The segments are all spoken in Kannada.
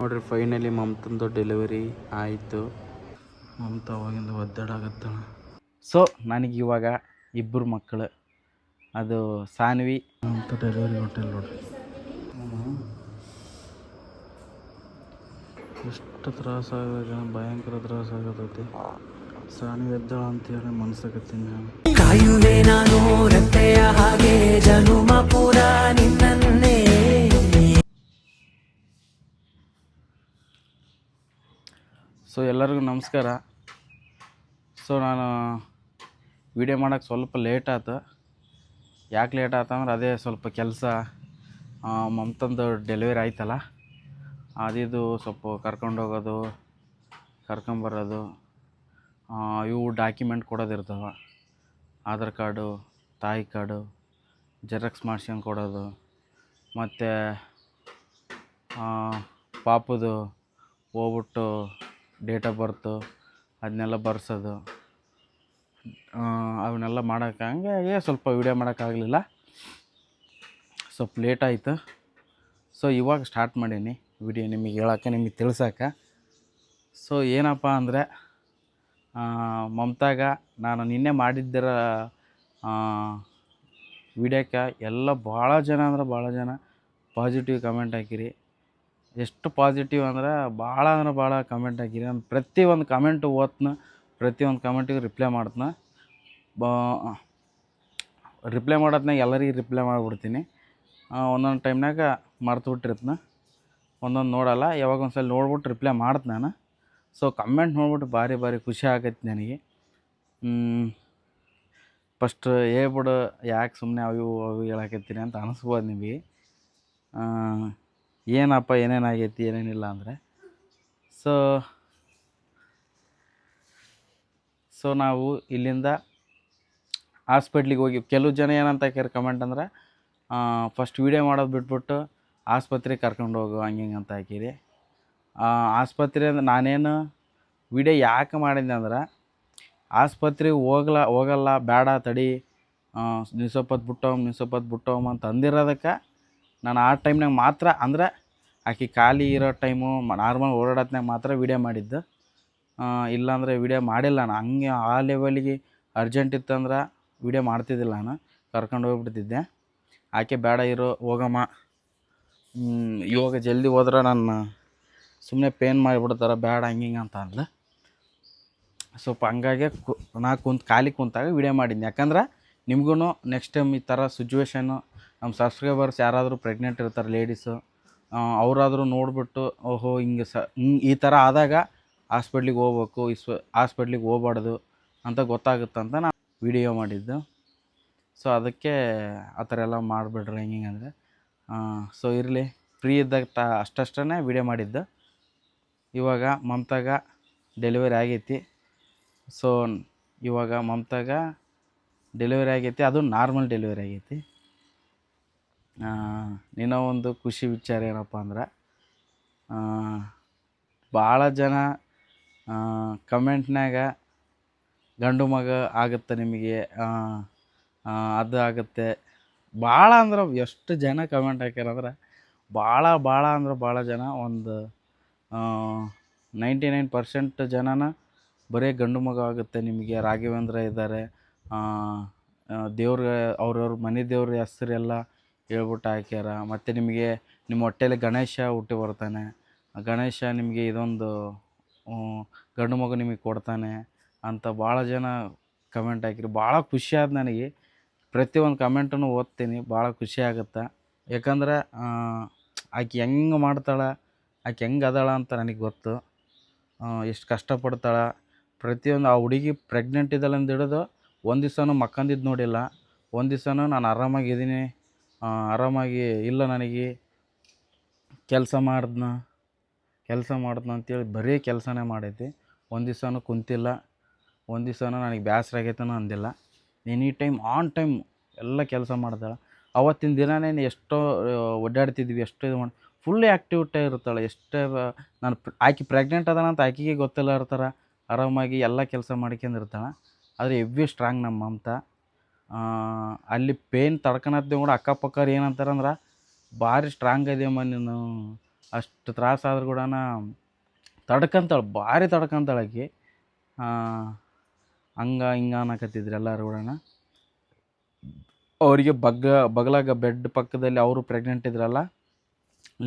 ನೋಡ್ರಿ ಫೈನಲಿ ಮಮತಂದು ಡೆಲಿವರಿ ಆಯಿತು. ಮಮತಾ ಅವಾಗಿಂದ ಒದ್ದಾಡಕತ್ತಾಳ. ಸೊ ನನಗೆ ಇವಾಗ ಇಬ್ಬರು ಮಕ್ಕಳು. ಅದು ಸಾನ್ವಿ ಅಂತ ಡೆಲಿವರಿ ಹೋಟೆಲ್ ನೋಡ್ರಿ. ಎಷ್ಟು ತ್ರಾಸಾಗ ಭಯಂಕರ ತ್ರಾಸಾಗತೈತಿ. ಸಾನ್ವಿ ಎದ್ದಾಳ ಅಂತೇಳಿ ಮನ್ಸಾಗತ್ತೀನಿ ನಾನು. ಕಾಯುವೆ ನಾನು ರತ್ತೆಯ ಹಾಗೆ ಜನುಮ ಪುರ ನಿನ್ನನ್ನೇ. ಸೊ ಎಲ್ಲರಿಗೂ ನಮಸ್ಕಾರ. ಸೊ ನಾನು ವಿಡಿಯೋ ಮಾಡೋಕ್ಕೆ ಸ್ವಲ್ಪ ಲೇಟ್ ಆಯ್ತು. ಯಾಕೆ ಲೇಟ್ ಆಯ್ತು ಅಂದ್ರೆ ಅದೇ ಸ್ವಲ್ಪ ಕೆಲಸ. ಮಮತಂದು ಡೆಲಿವರಿ ಆಯ್ತಲ್ಲ, ಅದಿದು ಸ್ವಲ್ಪ ಕರ್ಕೊಂಡೋಗೋದು, ಕರ್ಕೊಂಬರೋದು, ಇವು ಡಾಕ್ಯುಮೆಂಟ್ ಕೊಡೋದಿರ್ತಾವೆ. ಆಧಾರ್ ಕಾರ್ಡು, ತಾಯಿ ಕಾರ್ಡು, ಜೆರಾಕ್ಸ್ ಮಾಡ್ಸ್ಕೊಂಡು ಕೊಡೋದು, ಮತ್ತು ಪಾಪದು ಹೋಗ್ಬಿಟ್ಟು ಡೇಟ್ ಆಫ್ ಬರ್ತು ಅದನ್ನೆಲ್ಲ ಬರ್ಸೋದು, ಅವನ್ನೆಲ್ಲ ಮಾಡೋಕ್ಕೆ ಹಂಗೆ ಸ್ವಲ್ಪ ವೀಡಿಯೋ ಮಾಡೋಕ್ಕಾಗಲಿಲ್ಲ. ಸ್ವಲ್ಪ ಲೇಟ್ ಆಯಿತು. ಸೊ ಇವಾಗ ಸ್ಟಾರ್ಟ್ ಮಾಡೀನಿ ವಿಡಿಯೋ ನಿಮಗೆ ಹೇಳೋಕ್ಕೆ, ನಿಮಗೆ ತಿಳ್ಸೋಕ್ಕೆ. ಸೊ ಏನಪ್ಪ ಅಂದರೆ ಮಮತಾಗ ನಾನು ನಿನ್ನೆ ಮಾಡಿದ್ದರ ವಿಡಿಯೋಕ್ಕೆ ಎಲ್ಲ ಭಾಳ ಜನ ಅಂದ್ರೆ ಭಾಳ ಜನ ಪಾಸಿಟಿವ್ ಕಮೆಂಟ್ ಹಾಕಿರಿ. ಎಷ್ಟು ಪಾಸಿಟಿವ್ ಅಂದ್ರೆ ಭಾಳ ಕಮೆಂಟ್ ಹಾಕಿರಿ. ನಾನು ಪ್ರತಿಯೊಂದು ಕಮೆಂಟು ಓದ್ತೀನಿ, ಪ್ರತಿಯೊಂದು ಕಮೆಂಟಿಗೆ ರಿಪ್ಲೈ ಮಾಡ್ತೀನಿ. ರಿಪ್ಲೈ ಮಾಡೋದ್ನಾಗ ಎಲ್ಲರಿಗೆ ರಿಪ್ಲೈ ಮಾಡಿಬಿಡ್ತೀನಿ. ಒಂದೊಂದು ಟೈಮ್ನಾಗ ಮರ್ತುಬಿಟ್ಟಿರ್ತೀನಿ, ಒಂದೊಂದು ನೋಡೋಲ್ಲ. ಯಾವಾಗ ಒಂದು ಸಲ ನೋಡ್ಬಿಟ್ಟು ರಿಪ್ಲೈ ಮಾಡ್ತೀನಿ ನಾನು. ಸೊ ಕಮೆಂಟ್ ನೋಡ್ಬಿಟ್ಟು ಭಾರಿ ಖುಷಿ ಆಗೈತೆ ನನಗೆ. ಫಸ್ಟ್ ಹೇಳ್ಬಿಡು ಯಾಕೆ ಸುಮ್ಮನೆ ಅವು ಹೇಳಕತ್ತೀನಿ ಅಂತ ಅನಿಸ್ಬೋದು ನಿಮಗೆ. ಏನಪ್ಪ ಏನೇನಾಗೈತಿ ಏನೇನಿಲ್ಲ ಅಂದರೆ, ಸೊ ನಾವು ಇಲ್ಲಿಂದ ಹಾಸ್ಪಿಟ್ಲಿಗೆ ಹೋಗಿ, ಕೆಲವು ಜನ ಏನಂತ ಹಾಕ್ಯಾರ ಕಮೆಂಟ್ ಅಂದ್ರೆ, ಫಸ್ಟ್ ವೀಡಿಯೋ ಮಾಡೋದು ಬಿಟ್ಬಿಟ್ಟು ಆಸ್ಪತ್ರೆಗೆ ಕರ್ಕೊಂಡು ಹೋಗು ಹಂಗೆ ಅಂತ ಹಾಕಿರಿ. ಆಸ್ಪತ್ರೆ ಅಂದ್ರೆ ನಾನೇನು ವೀಡಿಯೋ ಯಾಕೆ ಮಾಡಿದ್ದೆ ಅಂದ್ರೆ, ಆಸ್ಪತ್ರೆಗೆ ಹೋಗಲ್ಲ ಬೇಡ ತಡಿ, ನೀವು ಸ್ವಲ್ಪ ಬಿಟ್ಟೋಮ್ ಅಂತ ಅಂದಿರೋದಕ್ಕೆ ನಾನು ಆ ಟೈಮ್ನಾಗ ಮಾತ್ರ, ಅಂದರೆ ಆಕೆ ಖಾಲಿ ಇರೋ ಟೈಮು ನಾರ್ಮಲ್ ಓಡಾಡೋತ್ನಾಗ ಮಾತ್ರ ವೀಡಿಯೋ ಮಾಡಿದ್ದು. ಇಲ್ಲಾಂದರೆ ವೀಡಿಯೋ ಮಾಡಿಲ್ಲ ನಾನು. ಹಂಗೆ ಆ ಲೆವೆಲಿಗೆ ಅರ್ಜೆಂಟ್ ಇತ್ತಂದ್ರೆ ವೀಡಿಯೋ ಮಾಡ್ತಿದ್ದಿಲ್ಲ ನಾನು, ಕರ್ಕೊಂಡು ಹೋಗ್ಬಿಡ್ತಿದ್ದೆ. ಆಕೆ ಬೇಡ ಹೋಗಮ್ಮ, ಇವಾಗ ಜಲ್ದಿ ಹೋದ್ರೆ ನಾನು ಸುಮ್ಮನೆ ಪೇನ್ ಮಾಡಿಬಿಡ್ತಾರೆ, ಬೇಡ ಹಿಂಗೆ ಅಂತ ಅಂದ್ಲು. ಸ್ವಲ್ಪ ಹಂಗಾಗಿ ನಾ ಖಾಲಿ ಕುಂತಾಗ ವೀಡಿಯೋ ಮಾಡಿದ್ನಿ. ಯಾಕಂದ್ರೆ ನಿಮ್ಗೂ ನೆಕ್ಸ್ಟ್ ಟೈಮ್ ಈ ಥರ ಸಿಚುವೇಶನ್ನು, ನಮ್ಮ ಸಬ್ಸ್ಕ್ರೈಬರ್ಸ್ ಯಾರಾದರೂ ಪ್ರೆಗ್ನೆಂಟ್ ಇರ್ತಾರೆ ಲೇಡೀಸು, ಅವರಾದರೂ ನೋಡಿಬಿಟ್ಟು ಓಹೋ ಹಿಂಗೆ ಈ ಥರ ಆದಾಗ ಹಾಸ್ಪಿಟ್ಲಿಗೆ ಹೋಗ್ಬೇಕು, ಹಾಸ್ಪಿಟ್ಲಿಗೆ ಹೋಗ್ಬಾರ್ದು ಅಂತ ಗೊತ್ತಾಗುತ್ತಂತ ನಾನು ವಿಡಿಯೋ ಮಾಡಿದ್ದು. ಸೊ ಅದಕ್ಕೆ ಆ ಥರ ಎಲ್ಲ ಮಾಡಿಬಿಡ್ರಿ ಹಿಂಗೆ ಅಂದರೆ. ಸೊ ಇರಲಿ, ಫ್ರೀ ಇದ್ದಾಗ ಅಷ್ಟೇ ವೀಡಿಯೋ ಮಾಡಿದ್ದು. ಇವಾಗ ಮಮತಾಗ ಡೆಲಿವರಿ ಆಗೈತಿ. ಸೊ ಇವಾಗ ಮಮತಾಗ ಡೆಲಿವರಿ ಆಗೈತಿ, ಅದು ನಾರ್ಮಲ್ ಡೆಲಿವರಿ ಆಗೈತಿ. ಇನ್ನೂ ಒಂದು ಖುಷಿ ವಿಚಾರ ಏನಪ್ಪ ಅಂದ್ರೆ, ಭಾಳ ಜನ ಕಮೆಂಟ್ನಾಗ ಗಂಡು ಮಗ ಆಗುತ್ತೆ ನಿಮಗೆ, ಅದು ಆಗುತ್ತೆ, ಭಾಳ ಅಂದ್ರೆ ಎಷ್ಟು ಜನ ಕಮೆಂಟ್ ಹಾಕ್ಯಾರಂದ್ರೆ ಭಾಳ ಜನ, ಒಂದು 99% ಜನನ ಬರೀ ಗಂಡು ಮಗ ಆಗುತ್ತೆ ನಿಮಗೆ, ರಾಘವೇಂದ್ರ ಇದ್ದಾರೆ, ದೇವ್ರ ಅವ್ರವ್ರ ಮನೆ ದೇವ್ರ ಹೆಸರೆಲ್ಲ ಹೇಳ್ಬಿಟ್ಟು ಹಾಕ್ಯಾರ. ಮತ್ತು ನಿಮಗೆ ನಿಮ್ಮ ಹೊಟ್ಟೆಯಲ್ಲಿ ಗಣೇಶ ಹುಟ್ಟಿ ಬರ್ತಾನೆ, ಗಣೇಶ ನಿಮಗೆ ಇದೊಂದು ಗಂಡು ಮಗು ನಿಮಗೆ ಕೊಡ್ತಾನೆ ಅಂತ ಭಾಳ ಜನ ಕಮೆಂಟ್ ಹಾಕಿರಿ. ಭಾಳ ಖುಷಿ ಆದ ನನಗೆ. ಪ್ರತಿಯೊಂದು ಕಮೆಂಟನ್ನು ಓದ್ತೀನಿ, ಭಾಳ ಖುಷಿ ಆಗುತ್ತೆ. ಯಾಕಂದ್ರೆ ಆಕೆ ಹೆಂಗೆ ಮಾಡ್ತಾಳೆ, ಆಕೆ ಹೆಂಗೆ ಅದಾಳ ಅಂತ ನನಗೆ ಗೊತ್ತು. ಎಷ್ಟು ಕಷ್ಟಪಡ್ತಾಳೆ ಪ್ರತಿಯೊಂದು. ಆ ಹುಡುಗಿ ಪ್ರೆಗ್ನೆಂಟ್ ಇದ್ದಲ್ಲಿಂದ ಹಿಡಿದು ಒಂದು ದಿವ್ಸನೂ ಮಕ್ಕಂದಿದ್ದು ನೋಡಿಲ್ಲ, ಒಂದು ದಿವ್ಸನೂ ನಾನು ಆರಾಮಾಗಿದ್ದೀನಿ, ಆರಾಮಾಗಿ ಇಲ್ಲ ನನಗೆ ಕೆಲಸ ಮಾಡಿದ್ನ ಅಂತೇಳಿ ಬರೀ ಕೆಲಸನೇ ಮಾಡೈತಿ. ಒಂದು ದಿವ್ಸನೂ ಕುಂತಿಲ್ಲ, ಒಂದು ದಿವ್ಸನೂ ನನಗೆ ಬೇಸರ ಆಗೈತನೂ ಅಂದಿಲ್ಲ. ಎನಿ ಟೈಮ್ ಆನ್ ಟೈಮ್ ಎಲ್ಲ ಕೆಲಸ ಮಾಡ್ತಾಳೆ. ಅವತ್ತಿನ ದಿನನೇ ಎಷ್ಟೋ ಓಡಾಡ್ತಿದ್ವಿ, ಎಷ್ಟೋ ಇದು ಮಾಡಿ ಫುಲ್ ಆ್ಯಕ್ಟಿವಿಟಿ ಇರ್ತಾಳೆ. ಎಷ್ಟೇ ನಾನು ಆಕೆ ಪ್ರೆಗ್ನೆಂಟ್ ಅದಾನಂತ ಆಕೆಗೆ ಗೊತ್ತಿಲ್ಲ ಇರ್ತಾರೆ, ಆರಾಮಾಗಿ ಎಲ್ಲ ಕೆಲಸ ಮಾಡ್ಕೊಂಡಿರ್ತಾಳೆ. ಆದರೆ ಎವ್ವಿ ಸ್ಟ್ರಾಂಗ್ ನಮ್ಮ ಮಮತಾ. ಅಲ್ಲಿ ಪೇನ್ ತಡ್ಕೊಳತ್ತೆ ಕೂಡ ಅಕ್ಕಪಕ್ಕವ್ರು ಏನಂತಾರಂದ್ರೆ, ಭಾರಿ ಸ್ಟ್ರಾಂಗ್ ಇದೆಯಮ್ಮ ನೀನು, ಅಷ್ಟು ತ್ರಾಸಾದ್ರೂ ಕೂಡ ತಡ್ಕಂತಾಳೆ, ಭಾರಿ ತಡ್ಕಂತಾಳೆ ಆಕಿ. ಹಿಂಗೆ ಅನ್ನಕತ್ತಿದ್ರು ಎಲ್ಲರೂ ಕೂಡ. ಅವರಿಗೆ ಬಗಲಾಗ ಬೆಡ್ ಪಕ್ಕದಲ್ಲಿ ಅವರು ಪ್ರೆಗ್ನೆಂಟ್ ಇದ್ರಲ್ಲ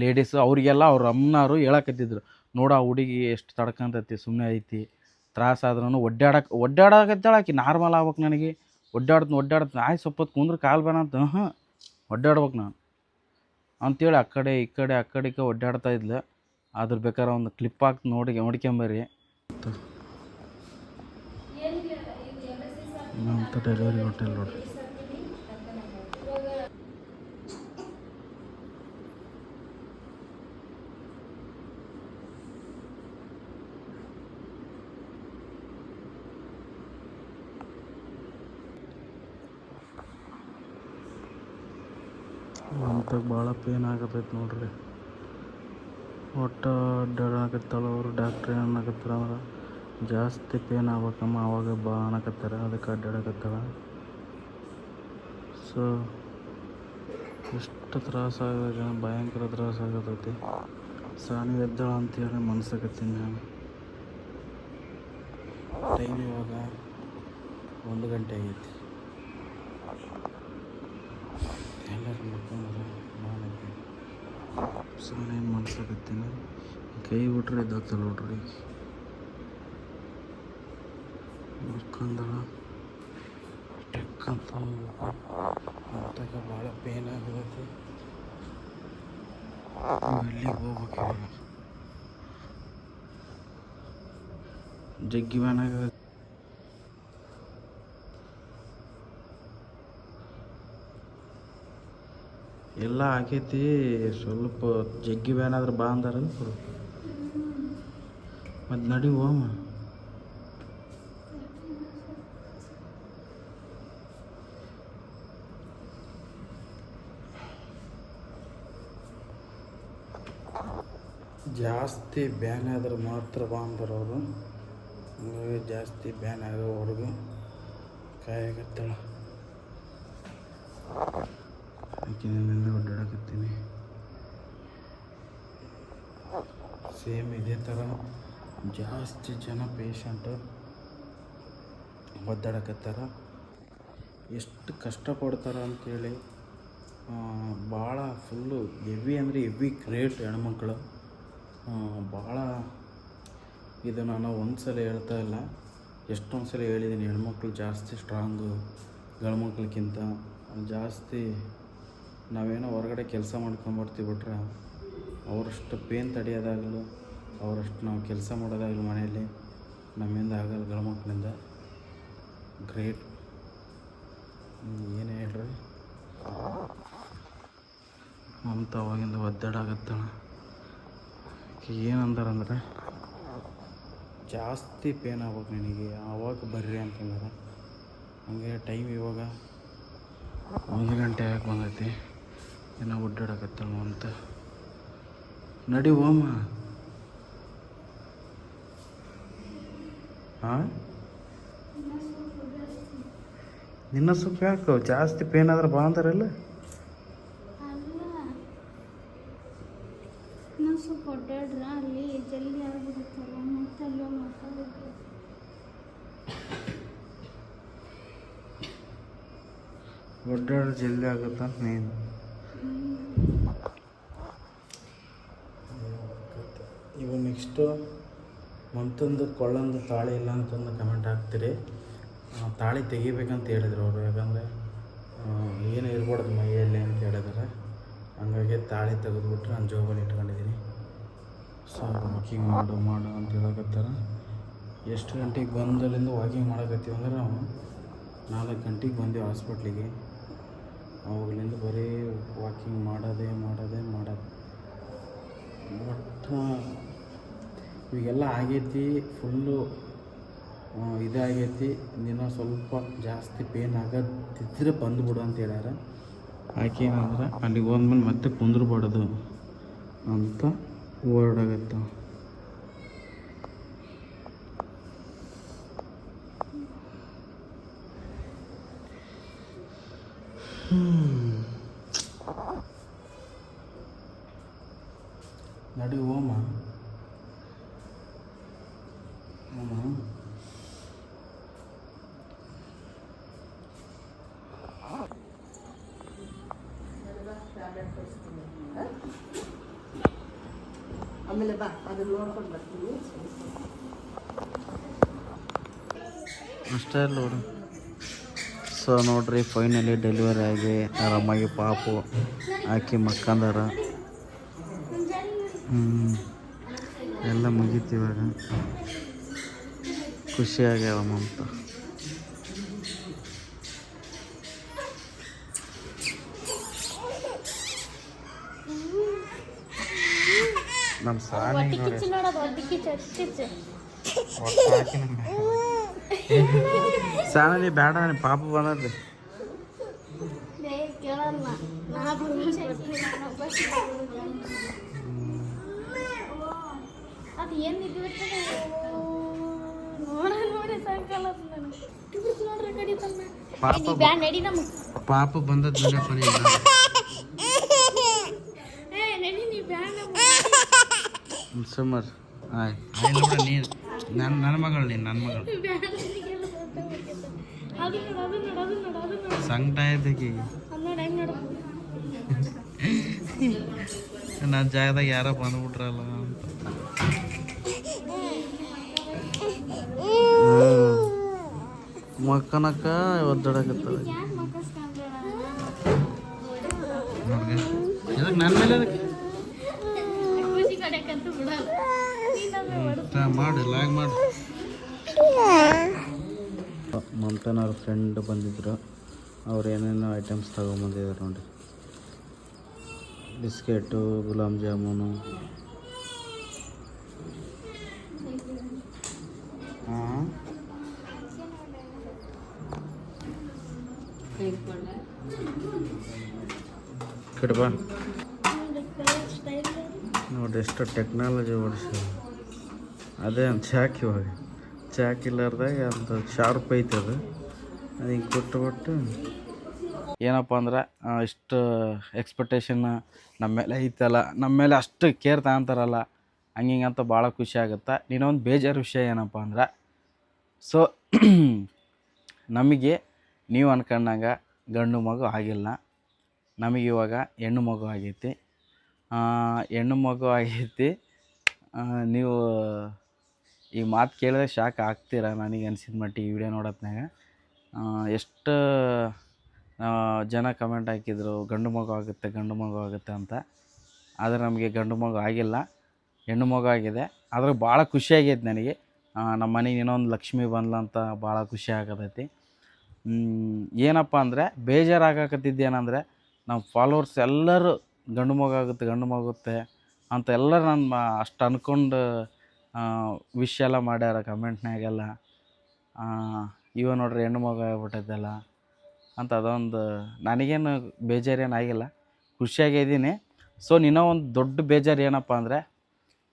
ಲೇಡೀಸು, ಅವರಿಗೆಲ್ಲ ಅವ್ರ ಅಮ್ಮನವರು ಹೇಳಕತ್ತಿದ್ರು, ನೋಡು ಆ ಹುಡುಗಿ ಎಷ್ಟು ತಡ್ಕಂತೈತಿ, ಸುಮ್ಮನೆ ಐತಿ, ತ್ರಾಸಾದ್ರೂ ಒಡ್ಡಾಡಕತ್ತಾಳೆ ಆಕಿ. ನಾರ್ಮಲ್ ಆಗ್ಬೇಕು ನನಗೆ, ಒಡ್ಡಾಡ್ತೀನಿ, ಆಯ್ತು ಸ್ವಲ್ಪ ಹೊತ್ತು ಕುಂದ್ರೆ ಕಾಲು ಬೇನ ಅಂತ, ಒಡ್ಡಾಡ್ಬೇಕು ನಾನು ಅಂಥೇಳಿ ಆ ಕಡೆ ಈ ಕಡೆ ಒಡ್ಡಾಡ್ತಾ ಇದ್ಲು. ಅದ್ರ ಬೇಕಾದ್ರೆ ಒಂದು ಕ್ಲಿಪ್ ಹಾಕಿ ನೋಡ್ಕೊಂಬರ್ರಿ. ಅಂತ ಡೆಲಿವರಿ ಹೋಟೆಲ್ ನೋಡ್ರಿ. ಅಂತ ಭಾಳ ಪೇನ್ ಆಗತೈತೆ ನೋಡ್ರಿ. ಒಟ್ಟು ಅಡ್ಡಾಡಕತ್ತಾಳ. ಅವರು ಡಾಕ್ಟ್ರ್ ಏನು ಅನ್ನಕತ್ತಾರ ಅಂದ್ರೆ ಜಾಸ್ತಿ ಪೇನ್ ಆಗ್ಬೇಕಮ್ಮ, ಆವಾಗ ಬಾ ಅನ್ನಕತ್ತಾರ, ಅದಕ್ಕೆ ಅಡ್ಡಾಡಕತ್ತಾಳ. ಸೊ ಎಷ್ಟು ತ್ರಾಸಾಗ, ಭಯಂಕರ ತ್ರಾಸಾಗತೈತಿ. ಸಾನಿ ಎದ್ದಾಳ ಅಂತೇಳಿ ಮನ್ಸಾಗತ್ತೀನಿ ನಾನು. ಟೈಮ್ ಇವಾಗ 1 ಗಂಟೆ ಆಗೈತಿ. ಎಲ್ಲರೂ ಮಕ್ಕಳು ನಾನಿದ್ದೀನಿ. ಸೊ ನಾನೇನು ಮನ್ಸಾಗತ್ತೀನಿ, ಕೈ ಬಿಟ್ರೆ ಎದ್ದಾಗ್ತಲ್ಲ ನೋಡ್ರಿ. ಮಕ್ಕಂದಳ ಟೆಕ್ಕಂತ ಅಂತಾಗ ಭಾಳ ಪೇನ್ ಆಗತೈತಿ. ಎಲ್ಲಿಗೆ ಹೋಗ್ಬೇಕು ಇವಾಗ, ಜಗ್ಗಿ ಬ್ಯಾನ್ ಆಗತ್ತೆ. ಎಲ್ಲ ಆಗೈತಿ, ಸ್ವಲ್ಪ ಜಗ್ಗಿ ಬ್ಯಾನ್ ಆದ್ರೆ ಬಾ ಅಂದಾರಲ್ಲ ಮತ್ತು ನಡಿ ಹೋಮ. ಜಾಸ್ತಿ ಬ್ಯಾನ್ ಆದ್ರೆ ಮಾತ್ರ ಬಾ ಅಂತಾರೆ ಅವರು. ಹಂಗಾಗಿ ಜಾಸ್ತಿ ಬ್ಯಾನ್ ಆಗೋವರೆಗೂ ಕಾಯಾಗತ್ತಳ. ಆಕಿನಿಂದ ಒಡ್ಡಾಡಕತ್ತೀನಿ. ಸೇಮ್ ಇದೇ ಥರ ಜಾಸ್ತಿ ಜನ ಪೇಷಂಟು ಒದ್ದಾಡಕತ್ತಾರ. ಎಷ್ಟು ಕಷ್ಟಪಡ್ತಾರೆ ಅಂಥೇಳಿ, ಭಾಳ ಫುಲ್ಲು ಹೆವಿ ಅಂದರೆ ಹೆವಿ ಗ್ರೇಟ್ ಹೆಣ್ಮಕ್ಳು. ಭಾಳ ಇದು ನಾನು ಒಂದು ಸಲ ಹೇಳ್ತಾ ಇಲ್ಲ, ಎಷ್ಟೊಂದು ಸಲ ಹೇಳಿದ್ದೀನಿ, ಹೆಣ್ಮಕ್ಳು ಜಾಸ್ತಿ ಸ್ಟ್ರಾಂಗು ಗಂಡ್ಮಕ್ಳಿಗಿಂತ. ಜಾಸ್ತಿ ನಾವೇನೋ ಹೊರಗಡೆ ಕೆಲಸ ಮಾಡ್ಕೊಂಬರ್ತೀವಿ ಬಿಟ್ರೆ ಅವರಷ್ಟು ಪೇನ್ ತಡೆಯೋದಾಗಲು, ಅವರಷ್ಟು ನಾವು ಕೆಲಸ ಮಾಡೋದಾಗಲು ಮನೆಯಲ್ಲಿ ನಮ್ಮಿಂದ ಆಗಲ್ಲ. ಗಂಡ್ಮಕ್ಳಿಂದ ಗ್ರೇಟ್. ಏನೇ ಹೇಳ್ರಿ, ಮಮತಾ ಅವಾಗಿಂದ ಒದ್ದಾಡಕತ್ತಾಳ. ಏನಂದಾರಂದ್ರೆ ಜಾಸ್ತಿ ಪೇನ್ ಆಗ್ಬೇಕು ನಿನಗೆ, ಆವಾಗ ಬರ್ರಿ ಅಂತಂದ್ರೆ. ಹಂಗೆ ಟೈಮ್ ಇವಾಗ 1 ಗಂಟೆ ಆಗಿ ಬಂದೈತಿ. ಏನೋ ಒಡ್ಡಾಡಕತ್ತಾಳ ಅಂತ. ನಡಿ ಹೋಮ. ಹಾಂ, ನಿನ್ನ ಸ್ವಲ್ಪ ಯಾಕೆ ಜಾಸ್ತಿ ಪೇನ್ ಆದ್ರೆ ಬಾ ಅಂತಾರಲ್ಲ. ಸ್ವಲ್ಪ ಒಡ್ಡಾಡ್ರ ಅಲ್ಲಿ ಜಲ್ದಿ ಆಗ್ಬಿಡುತ್ತಲ್ಲ, ಮತ್ತೆ ಅಲ್ಲೋ ಮಾತಾಡೋದು. ಒಡ್ಡಾಡ ಜಲ್ದಿ ಆಗುತ್ತ ನೀನು. ಇವಾಗ ನೆಕ್ಸ್ಟು ಮಮತಂದು ಕೊಳ್ಳಂದು ತಾಳಿ ಇಲ್ಲ ಅಂತಂದು ಕಮೆಂಟ್ ಹಾಕ್ತೀರಿ. ತಾಳಿ ತೆಗಿಬೇಕಂತ ಹೇಳಿದ್ರು ಅವರು, ಯಾಕಂದರೆ ಏನು ಇರ್ಬಾರ್ದು ಮೈಯಲ್ಲಿ ಅಂತ ಹೇಳಿದ್ದಾರೆ. ಹಂಗಾಗಿ ತಾಳಿ ತೆಗೆದುಬಿಟ್ರೆ ನಾನು ಜೋಬಲ್ಲಿ ಇಟ್ಕೊಂಡಿದ್ದೀನಿ. ಸೊ ವಾಕಿಂಗ್ ಮಾಡು ಅಂತ ಹೇಳಕತ್ತಾರ. ಎಷ್ಟು ಗಂಟೆಗೆ ಬಂದಲ್ಲಿಂದ ವಾಕಿಂಗ್ ಮಾಡಕತ್ತೀವಿ ಅಂದ್ರೆ ನಾವು 4 ಗಂಟೆಗೆ ಬಂದೀವಿ ಹಾಸ್ಪಿಟ್ಲಿಗೆ. ಅವಾಗಲಿಂದ ಬರೀ ವಾಕಿಂಗ್ ಮಾಡೋದೇ. ಬಟ್ ಇವಾಗೆಲ್ಲ ಆಗೈತಿ, ಫುಲ್ಲು ಇದಾಗೈತಿ. ಇನ್ನೂ ಸ್ವಲ್ಪ ಜಾಸ್ತಿ ಪೇನ್ ಆಗತ್ತಿದ್ರೆ ಬಂದುಬಿಡು ಅಂತ ಹೇಳ್ಯಾರ. ಆಕೆ ಏನಂದ್ರೆ ಅಲ್ಲಿಗೆ ಹೋದ್ಮೇಲೆ ಮತ್ತೆ ಕುಂದ್ರಬಾರ್ದು ಅಂತ ಓಡಾಗತ್ತ. ಅಷ್ಟೇ ನೋಡು. ಸೊ ನೋಡ್ರಿ, ಫೈನಲಿ ಡೆಲಿವರಿ ಆಗಿ ಆರಾಮಾಗಿ ಪಾಪು ಹಾಕಿ ಮಕ್ಕಂದಾರ. ಎಲ್ಲ ಮುಗೀತು ಇವಾಗ. ಖುಷಿಯಾಗ್ಯಾವ ಮಮತಾ. ನಮ್ಮ ಸಾನಿ ನೋಡಿ ಸಾನಿ ಬೇಡ ಪಾಪ ಬಂದ್ರಿ. ಅದು ಏನು ನೋಡಿ ಸಾಯಂಕಾಲ ನೋಡ್ರಿ ಕಡಿ ಪಾಪ ಬಂದದ್ದು ಸುಮಾರು ಆಯ್ತು. ನೀನು ನನ್ನ ಮಗಳು, ನೀನು ನನ್ನ ಮಗಳು. ಸಂಕಟ ಆಯ್ತು ನನ್ನ ಜಾಗದಾಗ ಯಾರೋ ಬಂದ್ಬಿಟ್ರಲ್ಲ ಅಂತ. ಮಕ್ಕನಕ್ಕ ಒದ್ದಾಡಕತ್ತದ. ನನ್ನ ಮೇಲೆ ಮಾಡು, ಲಾಗ್ ಮಾಡು. ಮಮತಾನವ್ರ ಫ್ರೆಂಡ್ ಬಂದಿದ್ರು. ಅವ್ರು ಏನೇನೋ ಐಟಮ್ಸ್ ತಗೊಂಬಂದಿದ್ದಾರೆ ನೋಡಿ. ಬಿಸ್ಕೆಟು, ಗುಲಾಬ್ ಜಾಮೂನು. ಕಡ್ಬಾ ನೋಡಿ ಎಷ್ಟು ಟೆಕ್ನಾಲಜಿ ಓಡಿಸಿ. ಅದೇ ಒಂದು ಚಾಕ್, ಇವಾಗ ಚಾಕ್ ಇಲ್ಲಾರ್ದಾಗ ಒಂದು ಶಾರ್ಪ್ ಐತೆ ಅದು ಹಿಂಗೆ ಕೊಟ್ಟು ಏನಪ್ಪ ಅಂದ್ರೆ ಇಷ್ಟು ಎಕ್ಸ್ಪೆಕ್ಟೇಷನ್ ನಮ್ಮ ಮೇಲೆ ಐತಲ್ಲ, ನಮ್ಮ ಮೇಲೆ ಅಷ್ಟು ಕೇರ್ ತಗೊಂತಾರಲ್ಲ, ಹಂಗಿಂಗಂತ ಭಾಳ ಖುಷಿ ಆಗುತ್ತೆ. ಇನ್ನೊಂದು ಬೇಜಾರು ವಿಷಯ ಏನಪ್ಪ ಅಂದ್ರೆ, ಸೊ ನಮಗೆ ನೀವು ಅನ್ಕೊಂಡಾಗ ಗಂಡು ಮಗು ಆಗಿಲ್ಲ, ನಮಗೆ ಇವಾಗ ಹೆಣ್ಣು ಮಗು ಆಗೈತಿ. ಹೆಣ್ಣು ಮಗು ಆಗೈತಿ. ನೀವು ಈ ಮಾತು ಕೇಳಿದ್ರೆ ಶಾಕ್ ಆಗ್ತೀರ. ನನಗೆ ಅನಿಸಿದ ಮಟ್ಟಿಗೆ ಈ ವಿಡಿಯೋ ನೋಡೋತ್ನಾಗ ಎಷ್ಟು ಜನ ಕಮೆಂಟ್ ಹಾಕಿದ್ರು ಗಂಡು ಮಗು ಆಗುತ್ತೆ, ಗಂಡು ಮಗು ಆಗುತ್ತೆ ಅಂತ. ಆದರೆ ನಮಗೆ ಗಂಡು ಮಗು ಆಗಿಲ್ಲ, ಹೆಣ್ಣು ಮಗು ಆಗಿದೆ. ಆದ್ರೆ ಭಾಳ ಖುಷಿಯಾಗೈತೆ ನನಗೆ. ನಮ್ಮ ಮನೆಗೆ ಇನ್ನೊಂದು ಲಕ್ಷ್ಮಿ ಬಂದ್ಲಂತ ಭಾಳ ಖುಷಿ ಆಗತೈತಿ. ಏನಪ್ಪ ಅಂದರೆ ಬೇಜಾರಾಗಕತ್ತಿದ್ದೇನೆಂದರೆ, ನಮ್ಮ ಫಾಲೋವರ್ಸ್ ಎಲ್ಲರೂ ಗಂಡು ಮಗು ಆಗುತ್ತೆ, ಗಂಡು ಮಗು ಆಗುತ್ತೆ ಅಂತ ಎಲ್ಲರೂ ನನ್ನ ಅಷ್ಟು ಅಂದ್ಕೊಂಡು ವಿಶ್ ಎಲ್ಲ ಮಾಡ್ಯಾರ ಕಮೆಂಟ್ನಾಗೆಲ್ಲ. ಇವ ನೋಡ್ರಿ ಹೆಣ್ಣು ಮಗು ಆಗ್ಬಿಟ್ಟೈತಲ್ಲ ಅಂತ. ಅದೊಂದು ನನಗೇನು ಬೇಜಾರೇನು ಆಗಿಲ್ಲ, ಖುಷಿಯಾಗಿದ್ದೀನಿ. ಸೊ ಇನ್ನೂ ಒಂದು ದೊಡ್ಡ ಬೇಜಾರು ಏನಪ್ಪ ಅಂದರೆ,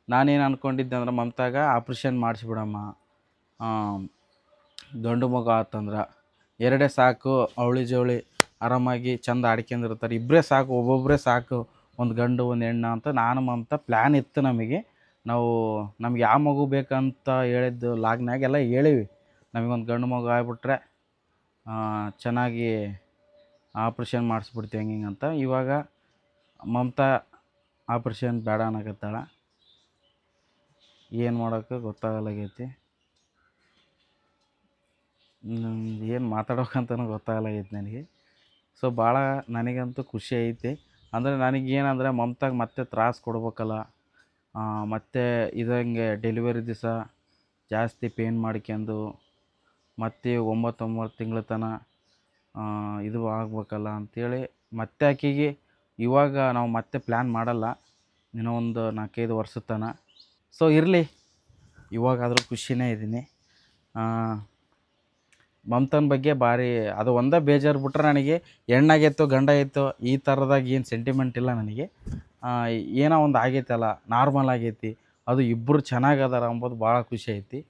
ನಾನೇನು ಅಂದ್ಕೊಂಡಿದ್ದೆ ಅಂದ್ರೆ, ಮಮತಾಗ ಆಪ್ರೇಷನ್ ಮಾಡಿಸ್ಬಿಡಮ್ಮ, ಗಂಡು ಮಗು ಆತಂದ್ರೆ ಎರಡೇ ಸಾಕು, ಅವಳಿ ಜವಳಿ ಆರಾಮಾಗಿ ಚಂದ ಆಡ್ಕೊಂಡಿರ್ತಾರೆ, ಇಬ್ಬರೇ ಸಾಕು, ಒಬ್ಬೊಬ್ಬರೇ ಸಾಕು, ಒಂದು ಗಂಡು ಒಂದು ಹೆಣ್ಣು ಅಂತ ನಾನು ಮಮತಾ ಪ್ಲ್ಯಾನ್ ಇತ್ತು ನಮಗೆ. ನಮ್ಗೆ ಯಾವ ಮಗು ಬೇಕಂತ ಹೇಳಿದ್ದು ಲಾಗ್ನಾಗೆಲ್ಲ ಹೇಳಿವಿ. ನಮಗೊಂದು ಗಂಡು ಮಗು ಆಗ್ಬಿಟ್ರೆ ಚೆನ್ನಾಗಿ ಆಪ್ರೇಷನ್ ಮಾಡಿಸ್ಬಿಡ್ತೀವಿ ಹಿಂಗಿಂಗಂತ. ಇವಾಗ ಮಮತಾ ಆಪ್ರೇಷನ್ ಬೇಡ ಅನ್ನಕತ್ತಾಳ. ಏನು ಮಾಡೋಕ್ಕೆ ಗೊತ್ತಾಗಲಾಗೈತಿ, ಏನು ಮಾತಾಡೋಕ್ಕಂತನೂ ಗೊತ್ತಾಗಲಾಗೈತಿ ನನಗೆ. ಸೊ ಭಾಳ ನನಗಂತೂ ಖುಷಿ ಐತಿ. ಅಂದರೆ ನನಗೇನಂದರೆ ಮಮತಾಗೆ ಮತ್ತೆ ತ್ರಾಸು ಕೊಡ್ಬೇಕಲ್ಲ, ಮತ್ತು ಇದಂಗೆ ಡೆಲಿವರಿ ದಿವಸ ಜಾಸ್ತಿ ಪೇನ್ ಮಾಡ್ಕೊಂಡು ಮತ್ತೆ 9 ತಿಂಗಳ ತನಕ ಇದು ಆಗ್ಬೇಕಲ್ಲ ಅಂಥೇಳಿ ಮತ್ತೆ ಆಕೆಗೆ ಇವಾಗ ನಾವು ಮತ್ತೆ ಪ್ಲ್ಯಾನ್ ಮಾಡಲ್ಲ, ಇನ್ನೂ ಒಂದು 4-5 ವರ್ಷದ ತನಕ. ಸೊ ಇರಲಿ, ಇವಾಗಾದರೂ ಖುಷಿನೇ ಇದ್ದೀನಿ. ಮಮತನ ಬಗ್ಗೆ ಭಾರಿ ಅದು ಒಂದೇ ಬೇಜಾರು ಬಿಟ್ರೆ ನನಗೆ ಹೆಣ್ಣಾಗೈತೋ ಗಂಡಾಗೈತೋ ಈ ಥರದಾಗ ಏನು ಸೆಂಟಿಮೆಂಟ್ ಇಲ್ಲ ನನಗೆ. ಏನೋ ಒಂದು ಆಗೈತಲ್ಲ, ನಾರ್ಮಲ್ ಆಗೈತಿ, ಅದು ಇಬ್ಬರು ಚೆನ್ನಾಗದಾರ ಅಂಬೋದು ಭಾಳ ಖುಷಿ ಐತಿ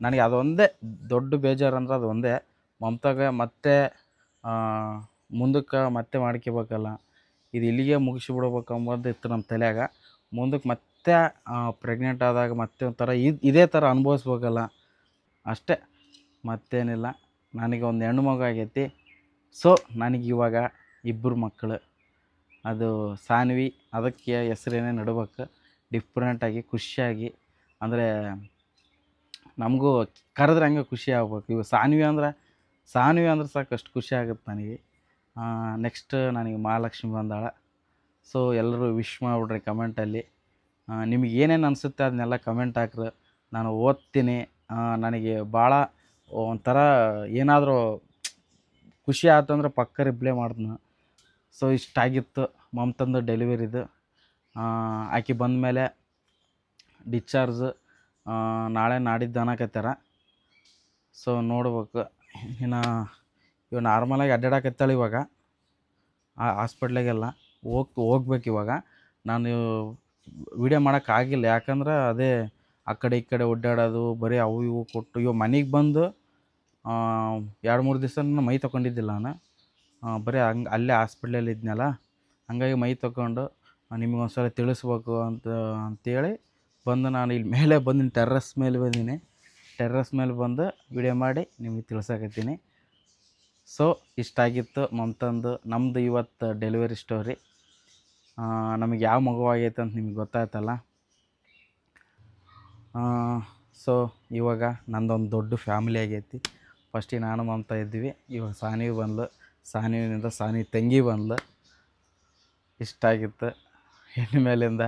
ನನಗೆ. ಅದೊಂದೇ ದೊಡ್ಡ ಬೇಜಾರು ಅಂದ್ರೆ ಅದು ಒಂದೇ. ಮಮತಾಗ ಮತ್ತೆ ಮುಂದಕ್ಕೆ ಮತ್ತೆ ಮಾಡ್ಕೋಬೇಕಲ್ಲ, ಇದು ಇಲ್ಲಿಗೆ ಮುಗಿಸಿಬಿಡ್ಬೇಕು ಅಂಬೋದು ಇತ್ತು ನಮ್ಮ ತಲೆಯಾಗ. ಮುಂದಕ್ಕೆ ಮತ್ತೆ ಪ್ರೆಗ್ನೆಂಟ್ ಆದಾಗ ಮತ್ತೆ ಒಂಥರ ಇದೇ ಥರ ಅನುಭವಿಸ್ಬೇಕಲ್ಲ ಅಷ್ಟೇ, ಮತ್ತೇನಿಲ್ಲ. ನನಗೆ ಒಂದು ಹೆಣ್ಣು ಮಗು ಆಗೈತಿ. ಸೊ ನನಗೆ ಇವಾಗ 2 ಮಕ್ಕಳು. ಅದು ಸಾನ್ವಿ, ಅದಕ್ಕೆ ಹೆಸರೇನೇ ನಡ್ಬೇಕು. ಡಿಫ್ರೆಂಟಾಗಿ ಖುಷಿಯಾಗಿ, ಅಂದರೆ ನಮಗೂ ಕರೆದ್ರೆ ಹಂಗೆ ಖುಷಿ ಆಗ್ಬೇಕು. ಇವು ಸಾನ್ವಿ ಅಂದ್ರೆ ಸಾಕು ಅಷ್ಟು ಖುಷಿ ಆಗುತ್ತೆ ನನಗೆ. ನೆಕ್ಸ್ಟ್ ನನಗೆ ಮಹಾಲಕ್ಷ್ಮಿ ಬಂದಾಳ. ಸೊ ಎಲ್ಲರೂ ವಿಶ್ ಮಾಡಿಬಿಡ್ರಿ ಕಮೆಂಟಲ್ಲಿ. ನಿಮಗೆ ಏನೇನು ಅನಿಸುತ್ತೆ ಅದನ್ನೆಲ್ಲ ಕಮೆಂಟ್ ಹಾಕ್ರಿ, ನಾನು ಓದ್ತೀನಿ. ನನಗೆ ಭಾಳ ಒಂಥರ ಏನಾದರೂ ಖುಷಿ ಆಯ್ತಂದ್ರೆ ಪಕ್ಕ ರಿಪ್ಲೈ ಮಾಡ್ತೀನಿ. ಸೊ ಇಷ್ಟಾಗಿತ್ತು ಮಮತಂದು ಡೆಲಿವರಿದು. ಆಕೆ ಬಂದಮೇಲೆ ಡಿಸ್ಚಾರ್ಜ್ ನಾಳೆ ನಾಡಿದ್ದು ಅನ್ನಕತ್ತಾರ. ಸೊ ನೋಡ್ಬೇಕು. ಇನ್ನು ಇವಾಗ ನಾರ್ಮಲಾಗಿ ಅಡ್ಡಾಡಕತ್ತಾಳೆ ಇವಾಗ ಹಾಸ್ಪಿಟ್ಲಿಗೆಲ್ಲ ಹೋಗ್ಬೇಕು. ಇವಾಗ ನಾನು ವೀಡಿಯೋ ಮಾಡೋಕ್ಕಾಗಿಲ್ಲ, ಯಾಕಂದ್ರೆ ಅದೇ ಆ ಕಡೆ ಈ ಕಡೆ ಓಡಾಡೋದು ಬರೀ ಅವು ಇವು ಕೊಟ್ಟು. ಇವಾಗ ಮನೆಗೆ ಬಂದು 2-3 ದಿವಸ ಮೈ ತೊಗೊಂಡಿದ್ದಿಲ್ಲ ನಾನು, ಬರೀ ಅಲ್ಲೇ ಹಾಸ್ಪಿಟ್ಲಲ್ಲಿ ಇದ್ನಲ್ಲ. ಹಂಗಾಗಿ ಮೈ ತೊಗೊಂಡು ನಿಮಗೊಂದು ಸಲ ತಿಳಿಸ್ಬೇಕು ಅಂತೇಳಿ ಬಂದು ನಾನು ಇಲ್ಲಿ ಮೇಲೆ ಬಂದಿನಿ, ಟೆರ್ರಸ್ ಮೇಲೆ ಬಂದೀನಿ. ಟೆರ್ರಸ್ ಮೇಲೆ ಬಂದು ವಿಡಿಯೋ ಮಾಡಿ ನಿಮಗೆ ತಿಳ್ಸಕತ್ತೀನಿ. ಸೊ ಇಷ್ಟಾಗಿತ್ತು ಮಮತಂದು ನಮ್ಮದು ಇವತ್ತು ಡೆಲಿವರಿ ಸ್ಟೋರಿ. ನಮಗೆ ಯಾವ ಮಗು ಆಗೈತೆ ಅಂತ ನಿಮಗೆ ಗೊತ್ತಾಯ್ತಲ್ಲ. ಸೊ ಇವಾಗ ನಂದೊಂದು ದೊಡ್ಡ ಫ್ಯಾಮಿಲಿ ಆಗೈತಿ. ಫಸ್ಟಿಗೆ ನಾನು ಮಮತಾ ಇದ್ವಿ, ಇವಾಗ ಸಾನ್ವಿ ಬಂದ್ಲು, ಸಾನ್ವಿನಿಂದ ಸಾನ್ವಿ ತಂಗಿ ಬಂದ್ಲು. ಇಷ್ಟಾಗಿತ್ತು. ಹೆಣ್ಣು ಮೇಲಿಂದ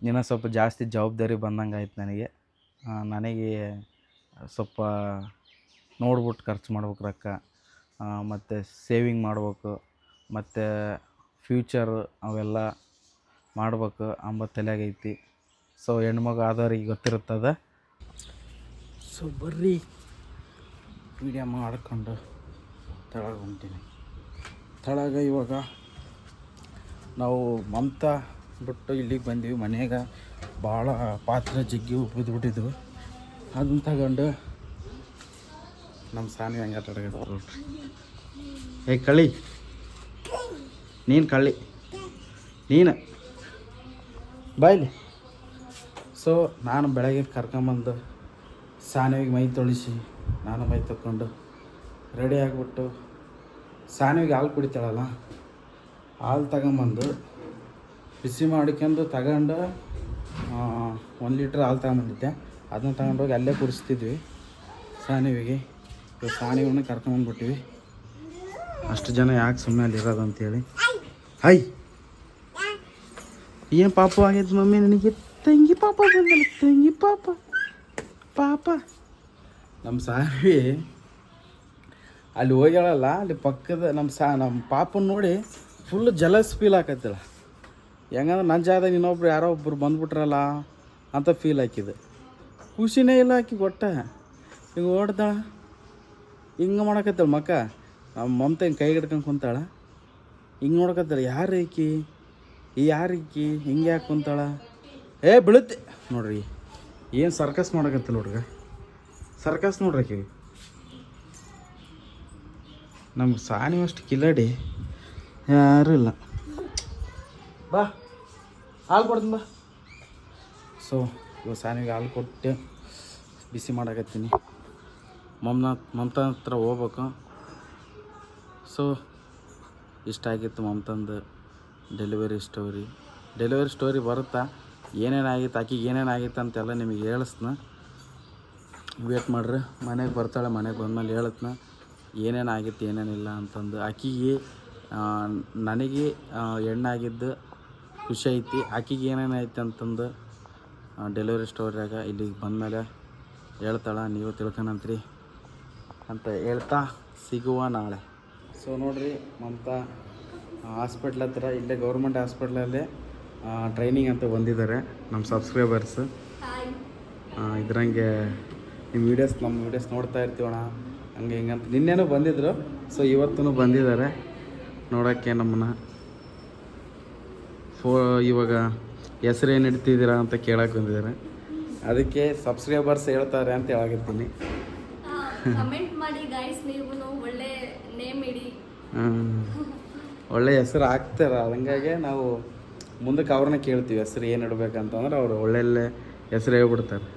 ಇನ್ನೂ ಸ್ವಲ್ಪ ಜಾಸ್ತಿ ಜವಾಬ್ದಾರಿ ಬಂದಂಗೆ ಆಯ್ತು ನನಗೆ. ನನಗೆ ಸ್ವಲ್ಪ ನೋಡ್ಬಿಟ್ಟು ಖರ್ಚು ಮಾಡ್ಬೇಕು ರೊಕ್ಕ, ಮತ್ತು ಸೇವಿಂಗ್ ಮಾಡ್ಬೇಕು, ಮತ್ತು ಫ್ಯೂಚರ್ ಅವೆಲ್ಲ ಮಾಡ್ಬೇಕು ಅಂಬ ತಲೆಯಾಗೈತಿ. ಸೊ ಹೆಣ್ಮಗು ಆದವ್ರಿಗೆ ಗೊತ್ತಿರುತ್ತದೆ. ಸೊ ಬರ್ರಿ ವಿಡಿಯೋ ಮಾಡ್ಕೊಂಡು ತೆಳಗೆ ಹೊಂಟೀನಿ. ತೆಳಗೆ ಇವಾಗ ನಾವು ಮಮತಾ ಬಿಟ್ಟು ಇಲ್ಲಿಗೆ ಬಂದೀವಿ. ಮನೆಯಾಗ ಭಾಳ ಪಾತ್ರೆ ಜಗ್ಗಿ ಬಿದ್ದುಬಿಟ್ಟಿದ್ವು. ಅದನ್ನ ತಗೊಂಡು ನಮ್ಮ ಸಾನ್ವಿ ಹಂಗೆ ಆಟಾಡಕತ್ತ ನೋಡ್ರಿ. ಕಳ್ಳಿ ನೀನು ಕಳ್ಳಿ ನೀನು ಬಾಯ್ಲಿ. ಸೊ ನಾನು ಬೆಳಗ್ಗೆ ಕರ್ಕೊಂಬಂದು ಸಾನ್ವಿಗೆ ಮೈ ತೊಳಿಸಿ ನಾನು ಮೈ ತಗೊಂಡು ರೆಡಿ ಆಗಿಬಿಟ್ಟು ಸಾನ್ವಿಗೆ ಹಾಲು ಕುಡಿತಾಳಲ್ಲ, ಹಾಲು ತಗೊಂಬಂದು ಬಿಸಿ ಮಾಡ್ಕೊಂಡು ತಗೊಂಡು 1 ಲೀಟ್ರ್ ಹಾಲು ತಗೊಂಬಂದಿದ್ದೆ. ಅದನ್ನ ತಗೊಂಡೋಗಿ ಅಲ್ಲೇ ಕುಡಿಸ್ತಿದ್ವಿ ಸಾನ್ವಿಗೆ. ಇವಾಗ ಸಾನ್ವಿನ ಕರ್ಕೊಂಬಂದ್ಬಿಟ್ಟಿವಿ. ಅಷ್ಟು ಜನ ಯಾಕೆ ಸುಮ್ಮನೆ ಅಲ್ಲಿರೋದು ಅಂತೇಳಿ. ಹಾಯ್ ಏನು ಪಾಪ ಆಗೈತೆ ಮಮ್ಮಿ ನನಗೆ? ತಂಗಿ ಪಾಪ ಬಂದಲ್ಲ, ತಂಗಿ ಪಾಪ. ನಮ್ಮ ಸಾನ್ವಿ ಅಲ್ಲಿ ಹೋಗ್ಯಾಳಲ್ಲ, ಅಲ್ಲಿ ಪಕ್ಕದ ನಮ್ಮ ಪಾಪನ ನೋಡಿ ಫುಲ್ ಜಲಸ್ ಫೀಲ್ ಆಕತ್ತಿಲ್ಲ. ಹೆಂಗಂದ್ರೆ ನನ್ನ ಜಾಗದಾಗ ಇನ್ನೊಬ್ರು ಯಾರೋ ಒಬ್ರು ಬಂದ್ಬಿಟ್ರಲ್ಲ ಅಂತ ಫೀಲ್ ಹಾಕಿದೆ. ಖುಷಿನೇ ಇಲ್ಲ ಆಕಿ ಒಟ್ಟ. ಹಿಂಗೆ ಓಡ್ದಾಳ, ಹಿಂಗೆ ಮಾಡಕತ್ತಾಳ ಮಕ್ಕ. ನಮ್ಮ ಮಮತಾ ಹಿಂಗೆ ಕೈ ಹಿಡ್ಕೊಂಡು ಕುಂತಾಳ, ಹಿಂಗೆ ನೋಡಕತ್ತಾಳ. ಯಾರೀಕಿ ಹಿಂಗೆ ಯಾಕೆ ಕುಂತಾಳ? ಬೀಳುತ್ತೆ ನೋಡ್ರಿ. ಏನು ಸರ್ಕಸ್ ಮಾಡಕತ್ತಿಲ್ಲ ಹುಡುಗ, ಸರ್ಕಸ್ ನೋಡ್ರಿ. ನಮ್ಗೆ ಸಾನ್ವಿ ಅಷ್ಟು ಕಿಲಾಡಿ ಯಾರೂ ಇಲ್ಲ. ಬಾ ಹಾಲು ಕೊಡ್ತೀನಿ ಬಾ. ಸೊ ಇವಾಗ ಸಾನ್ವಿಗೆ ಹಾಲು ಕೊಟ್ಟು ಬಿಸಿ ಮಾಡಕತ್ತೀನಿ. ಮಮತಾ ಹತ್ರ ಹೋಗ್ಬೇಕು. ಸೊ ಇಷ್ಟ ಆಗಿತ್ತು ಮಮತಂದು ಡೆಲಿವರಿ ಸ್ಟೋರಿ ಬರುತ್ತಾ, ಏನೇನಾಗಿತ್ತು ಆಕಿಗೆ ಏನೇನಾಗಿತ್ತು ಅಂತೆಲ್ಲ ನಿಮಗೆ ಹೇಳಿಸ್ನ. ವೇಟ್ ಮಾಡ್ರಿ, ಮನೆಗೆ ಬರ್ತಾಳೆ. ಮನೆಗೆ ಬಂದಮೇಲೆ ಹೇಳತ್ನ ಏನೇನಾಗಿತ್ತು ಏನೇನಿಲ್ಲ ಅಂತಂದು. ಆಕಿಗೆ ನನಗೆ ಹೆಣ್ಣಾಗಿದ್ದು ಖುಷಿ ಐತಿ, ಆಕಿಗೆ ಏನೇನಾಯ್ತು ಅಂತಂದು ಡೆಲಿವರಿ ಸ್ಟೋರಿಯಾಗ ಇಲ್ಲಿಗೆ ಬಂದಮೇಲೆ ಹೇಳ್ತಾಳೆ. ನೀವು ತಿಳ್ಕೊಳಂತ್ರಿ ಅಂತ ಹೇಳ್ತಾ ಸಿಗುವ ನಾಳೆ. ಸೊ ನೋಡಿರಿ, ಮಮತಾ ಹಾಸ್ಪಿಟ್ಲ್ ಹತ್ರ ಇಲ್ಲೇ ಗೌರ್ಮೆಂಟ್ ಹಾಸ್ಪಿಟ್ಲಲ್ಲೇ ಟ್ರೈನಿಂಗ್ ಅಂತ ಬಂದಿದ್ದಾರೆ ನಮ್ಮ ಸಬ್ಸ್ಕ್ರೈಬರ್ಸ್. ಇದ್ರಂಗೆ ನಮ್ಮ ವೀಡಿಯೋಸ್ ನೋಡ್ತಾ ಇರ್ತೀವಣ್ಣ, ಹಂಗೆ ಹಿಂಗಂತ. ನಿನ್ನೆನೂ ಬಂದಿದ್ದರು, ಸೊ ಇವತ್ತೂ ಬಂದಿದ್ದಾರೆ ನೋಡೋಕ್ಕೆ ನಮ್ಮನ್ನು. ಇವಾಗ ಹೆಸ್ರು ಏನು ಇಡ್ತಿದ್ದೀರಾ ಅಂತ ಕೇಳಕ್ಕೆ ಬಂದಿದ್ದಾರೆ. ಅದಕ್ಕೆ ಸಬ್ಸ್ಕ್ರೈಬರ್ಸ್ ಹೇಳ್ತಾರೆ ಅಂತ ಹೇಳಾಗಿರ್ತೀನಿ. ಕಮೆಂಟ್ ಮಾಡಿ ಗೈಸ್, ನೀವು ಒಳ್ಳೆ ನೇಮ್ ಇಡಿ. ಒಳ್ಳೆ ಹೆಸರು ಹಾಕ್ತಾರ, ಹಂಗಾಗಿ ನಾವು ಮುಂದಕ್ಕೆ ಅವ್ರನ್ನ ಕೇಳ್ತೀವಿ ಹೆಸರು ಏನು ಇಡ್ಬೇಕಂತಂದ್ರೆ ಅವರು ಒಳ್ಳೆ ಹೆಸರು ಹೇಳ್ಬಿಡ್ತಾರೆ.